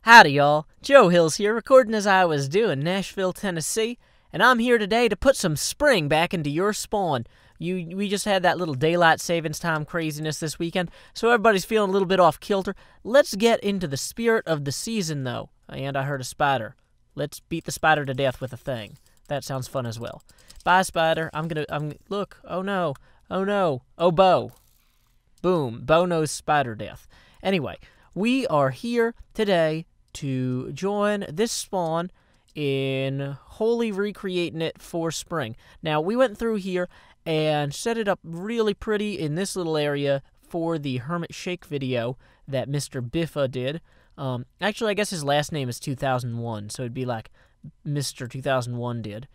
Howdy, y'all. Joe Hills here, recording as I was due in Nashville, Tennessee, and I'm here today to put some spring back into your spawn. We just had that little daylight savings time craziness this weekend, so everybody's feeling a little bit off kilter. Let's get into the spirit of the season, though. And I heard a spider. Let's beat the spider to death with a thing. That sounds fun as well. Bye, spider. Look. Oh, no. Oh, Bo. Boom. Bo knows spider death. Anyway, we are here today to join this spawn in wholly recreating it for spring. Now, we went through here and set it up really pretty in this little area for the Hermit Shake video that Mr. Biffa did. Actually, I guess his last name is 2001, so it'd be like Mr. 2001 did.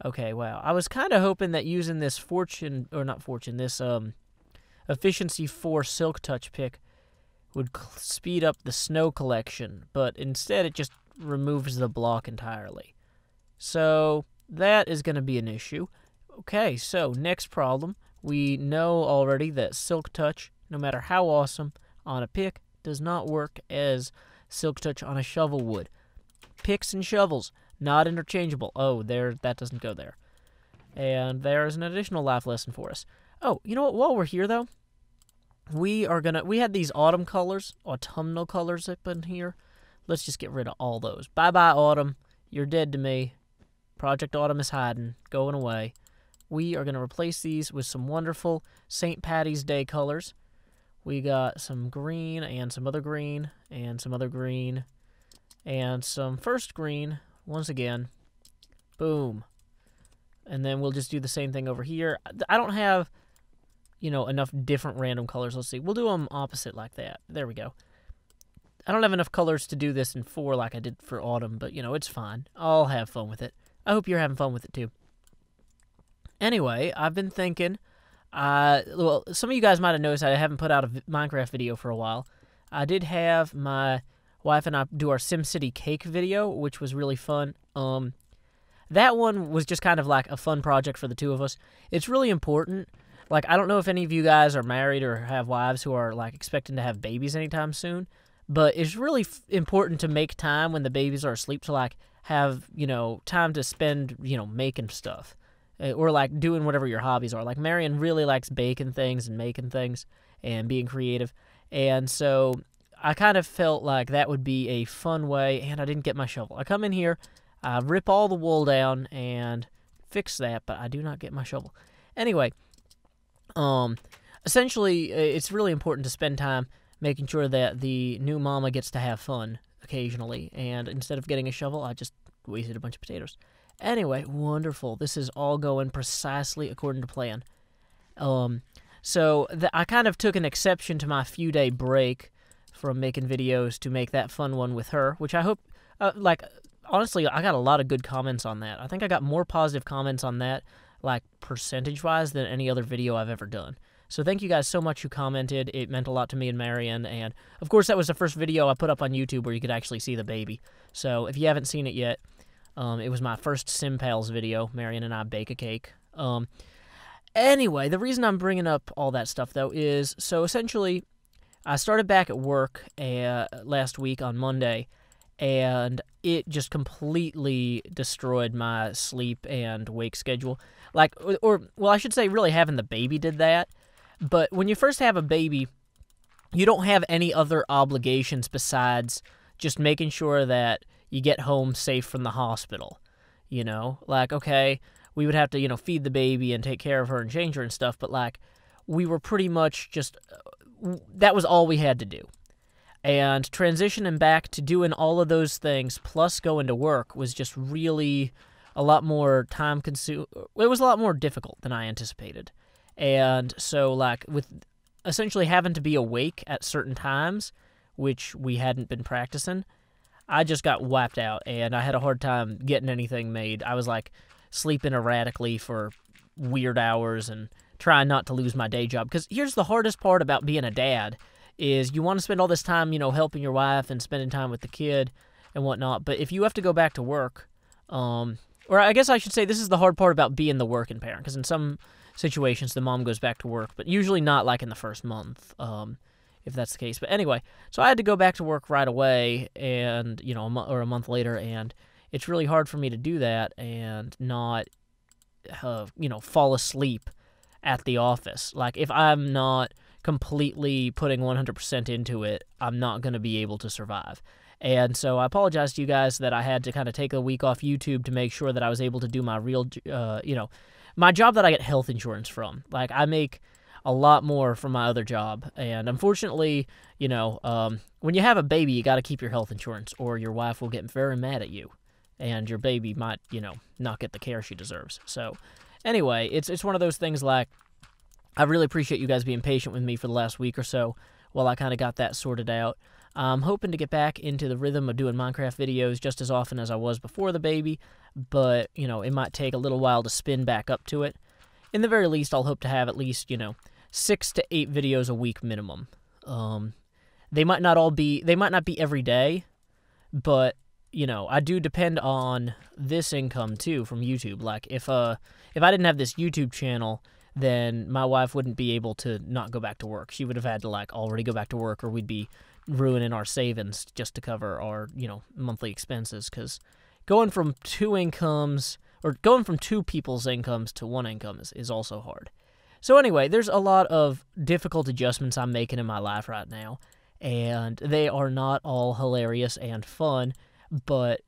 Okay, wow. I was kind of hoping that using this Efficiency 4 Silk Touch pick would speed up the snow collection, but instead it just removes the block entirely. So that is going to be an issue. Okay, so next problem. We know already that Silk Touch, no matter how awesome on a pick, does not work as Silk Touch on a shovel would. Picks and shovels, not interchangeable. Oh, that doesn't go there. And there's an additional life lesson for us. Oh, you know what? While we're here, though, we had these autumnal colors up in here. Let's just get rid of all those. Bye-bye, autumn. You're dead to me. Project Autumn is hiding, going away. We are going to replace these with some wonderful St. Patty's Day colors. We got some green and some other green and some other green and some first green once again. Boom. And then we'll just do the same thing over here. I don't have, enough different random colors. Let's see. We'll do them opposite like that. There we go. I don't have enough colors to do this in 4 like I did for autumn, but, it's fine. I'll have fun with it. I hope you're having fun with it, too. Anyway, I've been thinking, some of you guys might have noticed I haven't put out a Minecraft video for a while. I did have my wife and I do our SimCity cake video, which was really fun. That one was just kind of like a fun project for the two of us. It's really important. Like, I don't know if any of you guys are married or have wives who are, like, expecting to have babies anytime soon, but it's really important to make time when the babies are asleep to, like, have, time to spend, making stuff. Or, like, doing whatever your hobbies are. Like, Marion really likes baking things and making things and being creative. And so I kind of felt like that would be a fun way, and I didn't get my shovel. I come in here, I rip all the wool down and fix that, but I do not get my shovel. Anyway, essentially, it's really important to spend time making sure that the new mama gets to have fun occasionally. And instead of getting a shovel, I just wasted a bunch of potatoes. Anyway, wonderful. This is all going precisely according to plan. So I kind of took an exception to my few-day break from making videos to make that fun one with her, which I hope, honestly, I got a lot of good comments on that. I think I got more positive comments on that, like, percentage-wise than any other video I've ever done. So thank you guys so much who commented. It meant a lot to me and Marion, and, of course, that was the first video I put up on YouTube where you could actually see the baby. So if you haven't seen it yet, it was my first SimPals video. Marion and I bake a cake. Anyway, the reason I'm bringing up all that stuff, though, is, so essentially, I started back at work last week on Monday, and it just completely destroyed my sleep and wake schedule. I should say really having the baby did that, but when you first have a baby, you don't have any other obligations besides just making sure that you get home safe from the hospital, okay, we would have to, feed the baby and take care of her and change her and stuff, but, we were pretty much just, that was all we had to do. And transitioning back to doing all of those things, plus going to work, was just really a lot more time-consuming. It was a lot more difficult than I anticipated. And so, with essentially having to be awake at certain times, which we hadn't been practicing, I just got wiped out, and I had a hard time getting anything made. I was, sleeping erratically for weird hours and trying not to lose my day job. Because here's the hardest part about being a dad, is you want to spend all this time, helping your wife and spending time with the kid and whatnot, but if you have to go back to work, or I guess I should say this is the hard part about being the working parent, because in some situations the mom goes back to work, but usually not, in the first month. if that's the case. But anyway, so I had to go back to work right away, and a month later, and it's really hard for me to do that and not, fall asleep at the office. Like, if I'm not completely putting 100% into it, I'm not going to be able to survive. And so I apologize to you guys that I had to kind of take a week off YouTube to make sure that I was able to do my real, my job that I get health insurance from. Like, I make a lot more from my other job. And unfortunately, when you have a baby, you got to keep your health insurance, or your wife will get very mad at you. And your baby might, not get the care she deserves. So anyway, it's one of those things. Like, I really appreciate you guys being patient with me for the last week or so while I kind of got that sorted out. I'm hoping to get back into the rhythm of doing Minecraft videos just as often as I was before the baby, but, it might take a little while to spin back up to it. In the very least, I'll hope to have at least, 6 to 8 videos a week minimum. They might not be every day, but, I do depend on this income, too, from YouTube. Like, if I didn't have this YouTube channel, then my wife wouldn't be able to not go back to work. She would have had to, already go back to work, or we'd be ruining our savings just to cover our, monthly expenses, because going from two people's incomes to one income is also hard. So anyway, there's a lot of difficult adjustments I'm making in my life right now, and they are not all hilarious and fun, but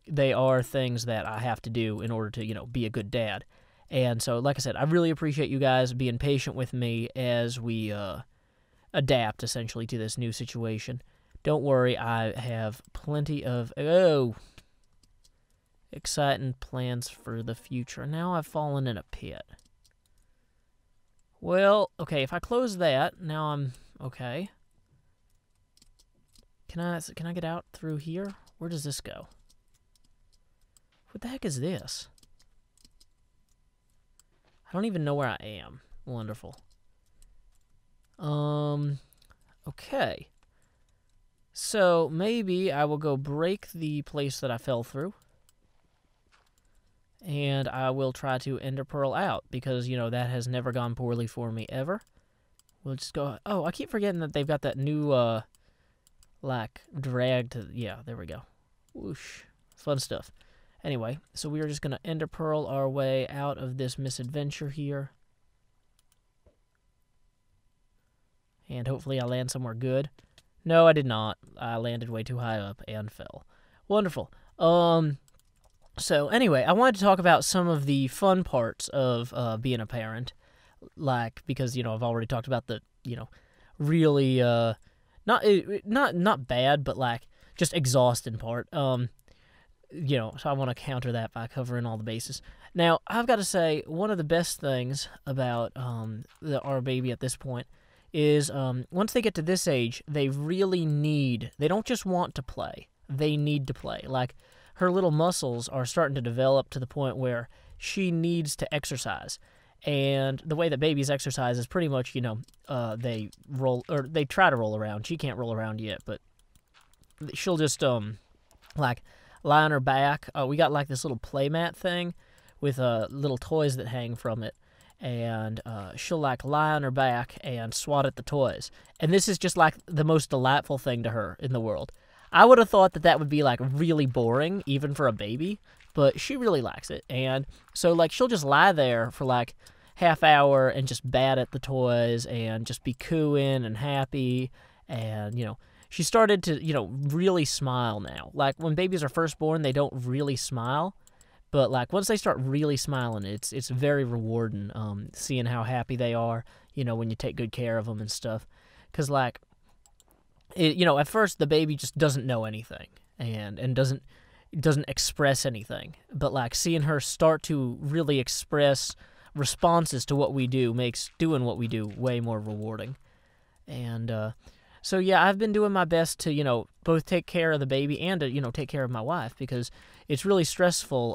they are things that I have to do in order to, be a good dad. And so, like I said, I really appreciate you guys being patient with me as we adapt, essentially, to this new situation. Don't worry, I have plenty of exciting plans for the future. Now I've fallen in a pit. Well, okay, if I close that, now I'm okay. Can I get out through here? Where does this go? What the heck is this? I don't even know where I am. Wonderful. Okay. So, maybe I will go break the place that I fell through. And I will try to ender pearl out, because, that has never gone poorly for me, ever. We'll just go... Oh, I keep forgetting that they've got that new, drag to... Yeah, there we go. Whoosh. Fun stuff. Anyway, so we are just going to ender pearl our way out of this misadventure here. And hopefully I land somewhere good. No, I did not. I landed way too high up and fell. Wonderful. So anyway, I wanted to talk about some of the fun parts of being a parent. Because, I've already talked about the, really, not bad, but, just exhausting part. So I want to counter that by covering all the bases. Now, I've got to say, one of the best things about our baby at this point is once they get to this age, they don't just want to play, they need to play. Her little muscles are starting to develop to the point where she needs to exercise. And the way that babies exercise is pretty much, they try to roll around. She can't roll around yet, but she'll just, lie on her back. We got, this little playmat thing with little toys that hang from it. And she'll, lie on her back and swat at the toys. And this is just, the most delightful thing to her in the world. I would have thought that would be, really boring, even for a baby, but she really likes it. And so, she'll just lie there for, half hour and just bat at the toys and just be cooing and happy. And, she started to, really smile now. When babies are first born, they don't really smile. But, once they start really smiling, it's very rewarding, seeing how happy they are, when you take good care of them and stuff. Because, at first the baby just doesn't know anything and doesn't express anything. But, seeing her start to really express responses to what we do makes doing what we do way more rewarding. And, so, yeah, I've been doing my best to, both take care of the baby and to, take care of my wife, because it's really stressful,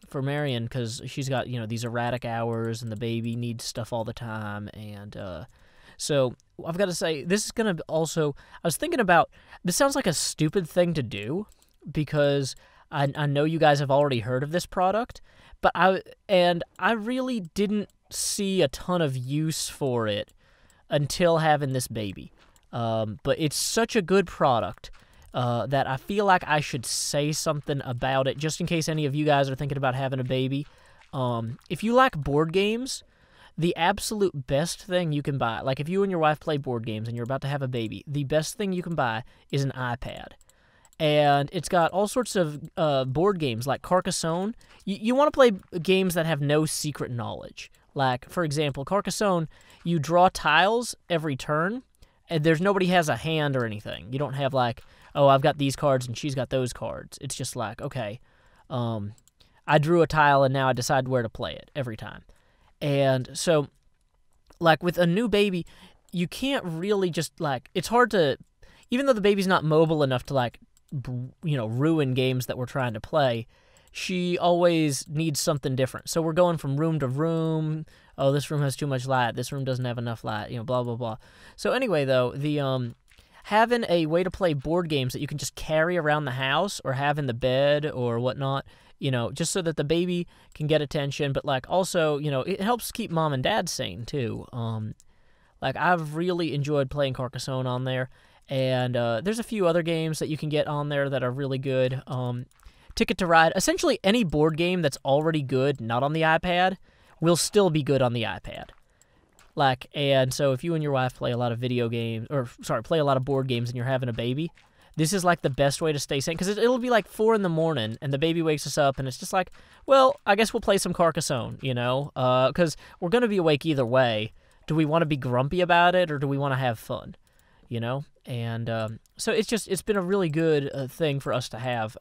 for Marion, because she's got, these erratic hours, and the baby needs stuff all the time. And so I've got to say, this is going to also, I was thinking about, this sounds like a stupid thing to do, because I know you guys have already heard of this product, but I really didn't see a ton of use for it until having this baby. But it's such a good product that I feel like I should say something about it, just in case any of you guys are thinking about having a baby. If you like board games, the absolute best thing you can buy, like if you and your wife play board games and you're about to have a baby, the best thing you can buy is an iPad. And it's got all sorts of board games like Carcassonne. You want to play games that have no secret knowledge. Like, for example, Carcassonne, you draw tiles every turn, and nobody has a hand or anything. You don't have like, oh, I've got these cards and she's got those cards. It's just like, okay, I drew a tile and now I decide where to play it every time. And so, like, with a new baby, you can't really just, like, it's hard to, even though the baby's not mobile enough to, like, ruin games that we're trying to play, she always needs something different. So we're going from room to room. Oh, this room has too much light. This room doesn't have enough light, blah, blah, blah. So anyway, though, the having a way to play board games that you can just carry around the house or have in the bed or whatnot, just so that the baby can get attention, but, like, also, it helps keep mom and dad sane, too. Like, I've really enjoyed playing Carcassonne on there, and there's a few other games that you can get on there that are really good. Ticket to Ride, essentially any board game that's already good, not on the iPad, will still be good on the iPad. Like, and so if you and your wife play a lot of play a lot of board games and you're having a baby, this is, like, the best way to stay sane, because it'll be, like, 4 in the morning, and the baby wakes us up, and it's just like, well, I guess we'll play some Carcassonne, because we're going to be awake either way. Do we want to be grumpy about it, or do we want to have fun, And so it's been a really good thing for us to have.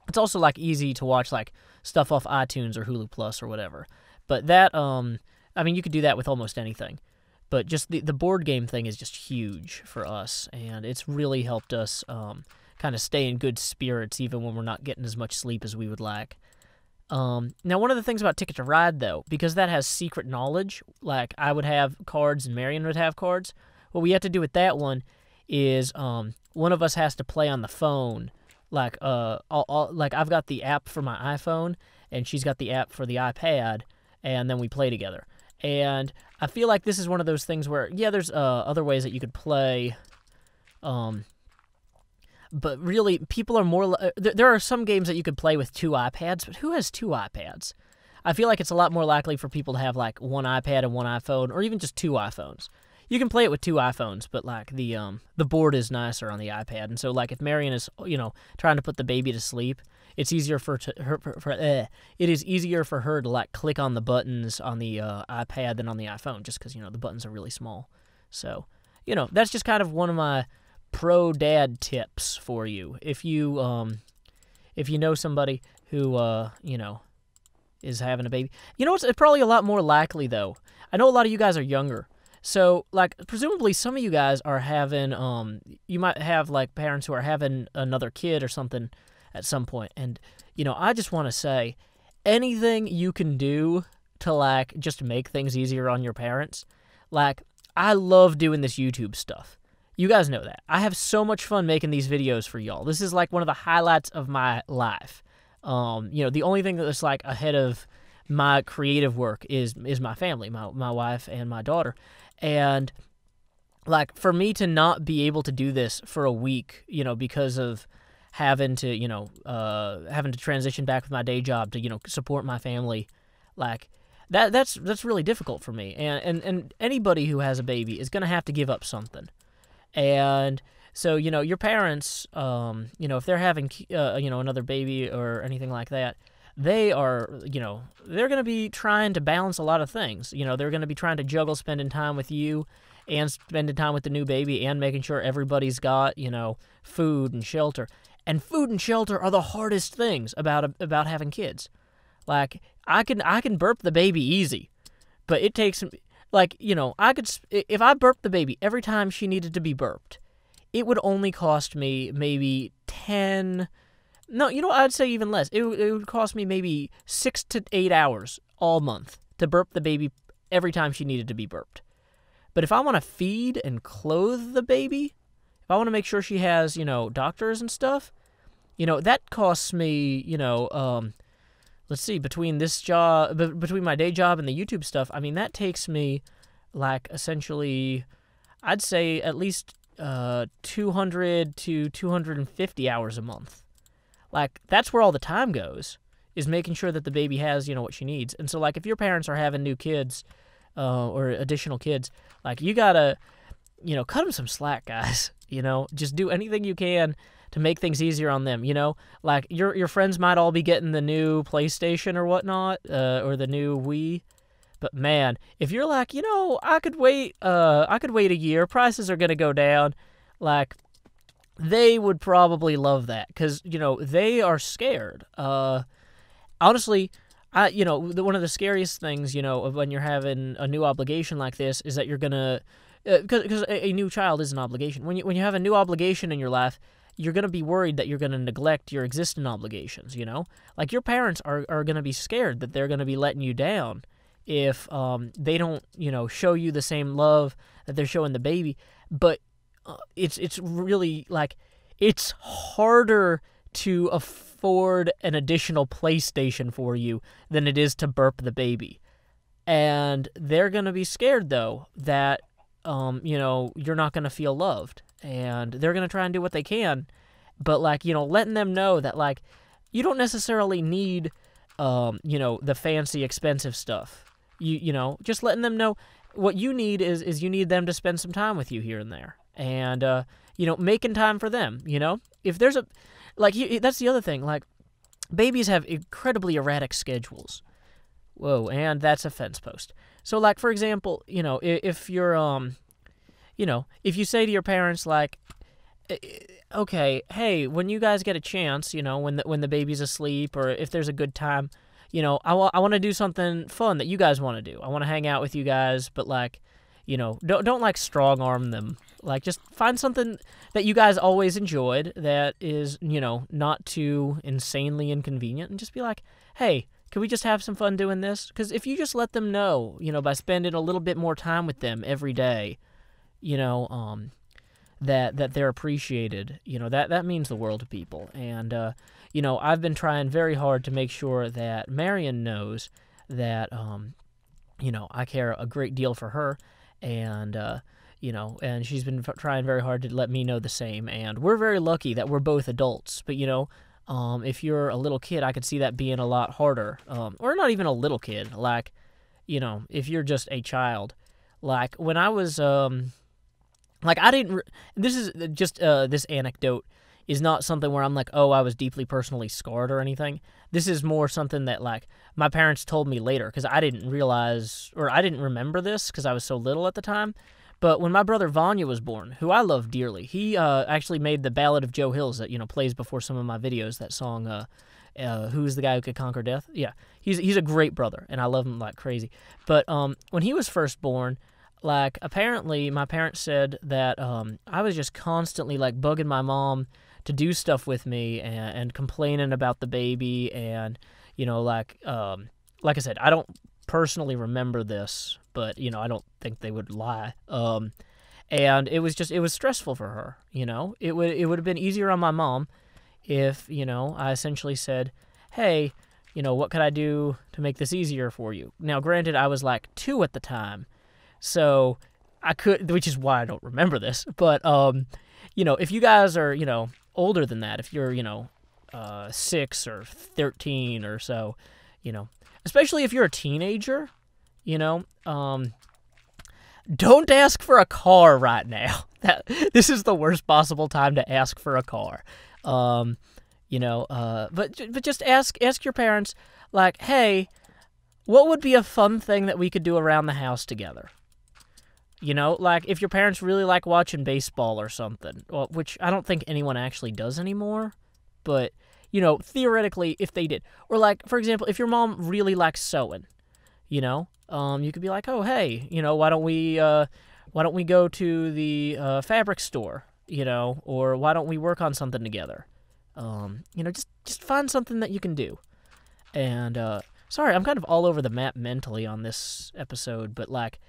It's also, like, easy to watch, like, stuff off iTunes or Hulu Plus or whatever. But that, you could do that with almost anything. But just the board game thing is just huge for us, and it's really helped us kind of stay in good spirits even when we're not getting as much sleep as we would like. Now, one of the things about Ticket to Ride, though, because that has secret knowledge, like I would have cards and Marion would have cards, what we have to do with that one is one of us has to play on the phone. Like, like I've got the app for my iPhone, and she's got the app for the iPad, and then we play together. And I feel like this is one of those things where, yeah, there's other ways that you could play, but really, people are more, there are some games that you could play with 2 iPads, but who has 2 iPads? I feel like it's a lot more likely for people to have, like, 1 iPad and 1 iPhone, or even just 2 iPhones. You can play it with 2 iPhones, but, like, the board is nicer on the iPad, and so, like, if Marion is, trying to put the baby to sleep, it's easier it is easier for her to, like, click on the buttons on the iPad than on the iPhone, just because, the buttons are really small. So, that's just kind of one of my pro-dad tips for you. If you know somebody who, is having a baby. It's probably a lot more likely, though. I know a lot of you guys are younger. So, like, presumably some of you guys are having, you might have, like, parents who are having another kid or something at some point. And, I just want to say, anything you can do to, like, just make things easier on your parents. Like, I love doing this YouTube stuff. You guys know that. I have so much fun making these videos for y'all. This is, like, one of the highlights of my life. The only thing that's, like, ahead of my creative work is my family, my wife and my daughter. And, like, for me to not be able to do this for a week, because of having to transition back with my day job to, support my family, like, that's really difficult for me. And anybody who has a baby is going to have to give up something. And so, your parents, if they're having, another baby or anything like that, they are, they're going to be trying to balance a lot of things. They're going to be trying to juggle spending time with you and spending time with the new baby and making sure everybody's got, food and shelter. And food and shelter are the hardest things about having kids. Like, I can burp the baby easy, but it takes, like, if I burped the baby every time she needed to be burped, it would only cost me maybe 10... No, I'd say even less. It would cost me maybe 6 to 8 hours all month to burp the baby every time she needed to be burped. But if I want to feed and clothe the baby, if I want to make sure she has, doctors and stuff, that costs me, let's see, between this job, between my day job and the YouTube stuff, that takes me, like, essentially, I'd say at least 200 to 250 hours a month. Like, that's where all the time goes, is making sure that the baby has, what she needs. And so, like, if your parents are having new kids or additional kids, like, you gotta, cut them some slack, guys. Just do anything you can to make things easier on them, Like, your friends might all be getting the new PlayStation or whatnot, or the new Wii. But man, if you're like, I could wait a year, prices are gonna go down, like, they would probably love that, because, they are scared. Honestly, one of the scariest things, when you're having a new obligation like this is that you're gonna, because a new child is an obligation. When you have a new obligation in your life, you're gonna be worried that you're gonna neglect your existing obligations. Like, your parents are gonna be scared that they're gonna be letting you down if they don't, show you the same love that they're showing the baby. But it's really, like, it's harder to afford an additional PlayStation for you than it is to burp the baby. And they're going to be scared, though, that, you're not going to feel loved. And they're going to try and do what they can. But, like, letting them know that, like, you don't necessarily need, the fancy, expensive stuff. Just letting them know what you need is you need them to spend some time with you here and there. And, making time for them, If there's that's the other thing, like, babies have incredibly erratic schedules. Whoa, and that's a fence post. So, like, for example, if you're, if you say to your parents, like, okay, hey, when you guys get a chance, when the baby's asleep, or if there's a good time, I want to do something fun that you guys want to do. I want to hang out with you guys, but, like, don't like strong arm them. Like, just find something that you guys always enjoyed that is, not too insanely inconvenient, and just be like, hey, can we just have some fun doing this? Because if you just let them know, by spending a little bit more time with them every day, that they're appreciated, that means the world to people. And, I've been trying very hard to make sure that Marion knows that, I care a great deal for her, and, and she's been trying very hard to let me know the same. And we're very lucky that we're both adults. But, if you're a little kid, I could see that being a lot harder. Or not even a little kid. Like, if you're just a child. Like, when I was, like, I didn't, this is just, this anecdote is not something where I'm like, oh, I was deeply personally scarred or anything. This is more something that, like, my parents told me later, because I didn't realize, or I didn't remember this because I was so little at the time. But when my brother Vanya was born, who I love dearly, he actually made the Ballad of Joe Hills that, plays before some of my videos, that song, Who's the Guy Who Could Conquer Death? Yeah, he's a great brother, and I love him like crazy. But when he was first born, like, apparently my parents said that I was just constantly, like, bugging my mom to do stuff with me, and complaining about the baby, and, like I said, I don't personally remember this, but, I don't think they would lie. And it was stressful for her, It would have been easier on my mom if, I essentially said, hey, what could I do to make this easier for you? Now, granted, I was like 2 at the time, so I could, which is why I don't remember this, but, if you guys are, older than that, if you're, 6 or 13 or so, especially if you're a teenager, don't ask for a car right now. This is the worst possible time to ask for a car. But just ask your parents, like, hey, what would be a fun thing that we could do around the house together? Like, if your parents really like watching baseball or something, well, which I don't think anyone actually does anymore, but, theoretically, if they did. Or, like, for example, if your mom really likes sewing, you could be like, oh, hey, why don't we go to the fabric store, or why don't we work on something together? Just find something that you can do. And, sorry, I'm kind of all over the map mentally on this episode, but, like,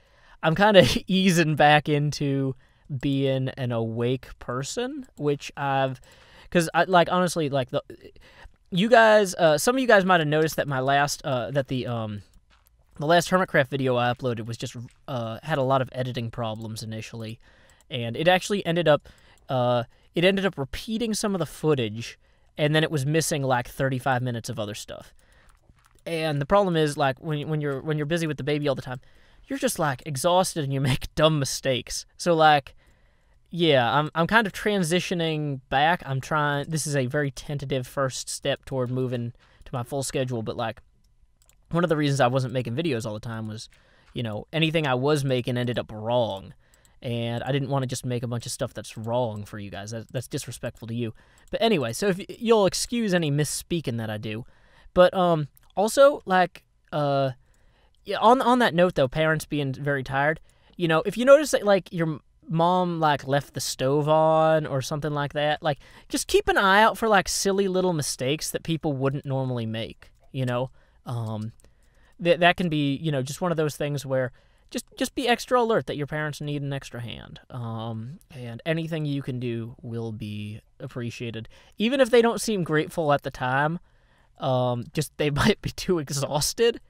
I'm kind of easing back into being an awake person, which because honestly, like, you guys, some of you guys might have noticed that my last, the last Hermitcraft video I uploaded was just had a lot of editing problems initially, and it actually ended up repeating some of the footage, and then it was missing like 35 minutes of other stuff. And the problem is, like, when you're busy with the baby all the time, you're just like exhausted and you make dumb mistakes. So like, yeah, I'm kind of transitioning back. This is a very tentative first step toward moving to my full schedule, but like, one of the reasons I wasn't making videos all the time was, anything I was making ended up wrong. And I didn't want to just make a bunch of stuff that's wrong for you guys. That's disrespectful to you. But anyway, so if you'll excuse any misspeaking that I do. But also, like, yeah, on that note, though, parents being very tired, if you notice that, like, your mom, like, left the stove on or something like that, like, just keep an eye out for, like, silly little mistakes that people wouldn't normally make, that can be, just one of those things where just be extra alert that your parents need an extra hand. And anything you can do will be appreciated. Even if they don't seem grateful at the time, just they might be too exhausted,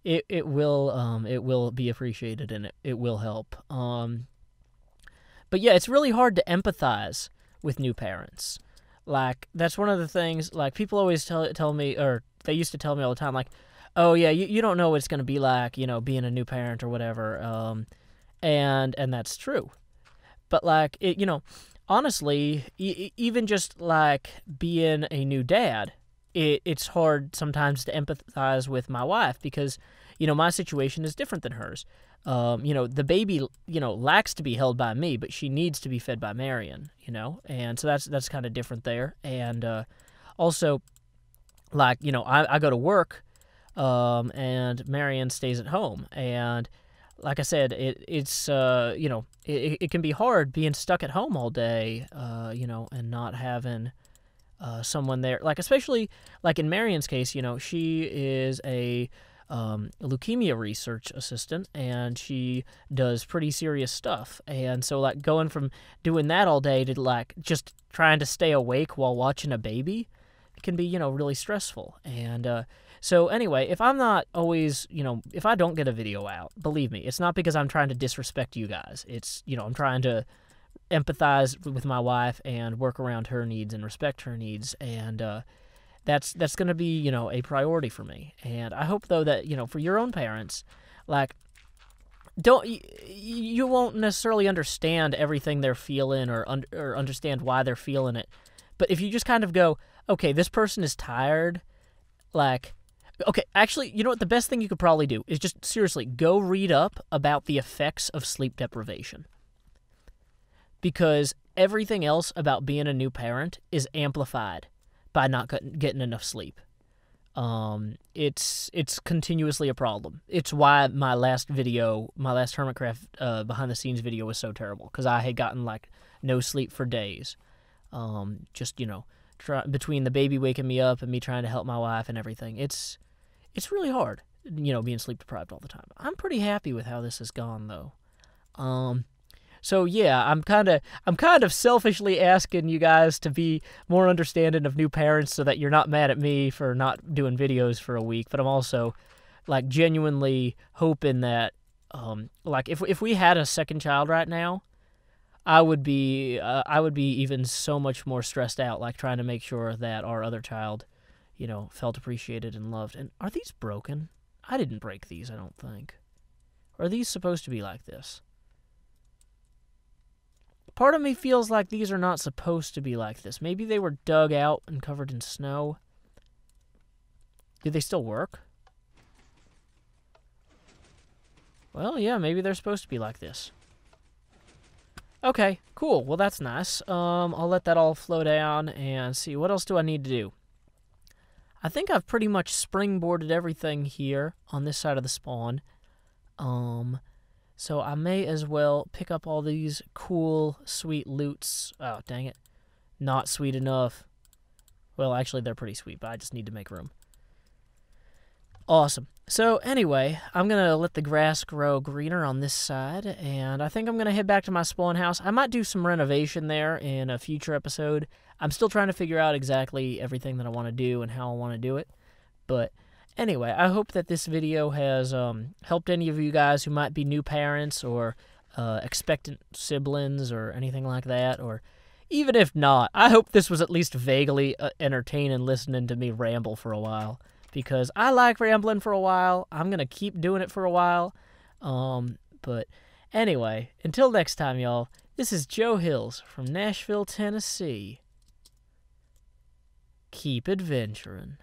it will be appreciated, and it will help. But yeah, it's really hard to empathize with new parents. Like, that's one of the things, like, people always tell me, or they used to tell me all the time, like, oh yeah, you don't know what it's going to be like, being a new parent or whatever. And that's true. But like, honestly, even just like being a new dad, it's hard sometimes to empathize with my wife because, my situation is different than hers. The baby, lacks to be held by me, but she needs to be fed by Marion, and so that's kind of different there. And also, like, I go to work, and Marion stays at home, and like I said, it's it can be hard being stuck at home all day, and not having someone there. Like, especially like in Marion's case, she is a leukemia research assistant, and she does pretty serious stuff. And so, like, going from doing that all day to like just trying to stay awake while watching a baby can be, really stressful. And so anyway, if I'm not always, if I don't get a video out, believe me, it's not because I'm trying to disrespect you guys. It's, I'm trying to empathize with my wife and work around her needs and respect her needs. And that's going to be, a priority for me. And I hope, though, that, for your own parents, like, you won't necessarily understand everything they're feeling or understand why they're feeling it. But if you just kind of go, okay, this person is tired, like, okay, actually, you know what? The best thing you could probably do is just seriously go read up about the effects of sleep deprivation. Because everything else about being a new parent is amplified by not getting enough sleep. It's continuously a problem. It's why my last Hermitcraft behind the scenes video was so terrible, because I had gotten like no sleep for days. Between the baby waking me up and me trying to help my wife and everything, it's really hard, being sleep deprived all the time. I'm pretty happy with how this has gone, though. So yeah, I'm kind of selfishly asking you guys to be more understanding of new parents so that you're not mad at me for not doing videos for a week. But I'm also like genuinely hoping that like if we had a second child right now, I would be even so much more stressed out, like trying to make sure that our other child, felt appreciated and loved. And are these broken? I didn't break these, I don't think. Or are these supposed to be like this? Part of me feels like these are not supposed to be like this. Maybe they were dug out and covered in snow. Do they still work? Well, yeah, maybe they're supposed to be like this. Okay, cool. Well, that's nice. I'll let that all flow down and see. What else do I need to do? I think I've pretty much springboarded everything here on this side of the spawn. So I may as well pick up all these cool, sweet loots. Oh, dang it. Not sweet enough. Well, actually, they're pretty sweet, but I just need to make room. Awesome. So anyway, I'm going to let the grass grow greener on this side, and I think I'm going to head back to my spawn house. I might do some renovation there in a future episode. I'm still trying to figure out exactly everything that I want to do and how I want to do it. But Anyway, I hope that this video has helped any of you guys who might be new parents or expectant siblings or anything like that. Or even if not, I hope this was at least vaguely entertaining listening to me ramble for a while. Because I like rambling for a while. I'm going to keep doing it for a while. But anyway, until next time, y'all, this is Joe Hills from Nashville, Tennessee. Keep adventuring.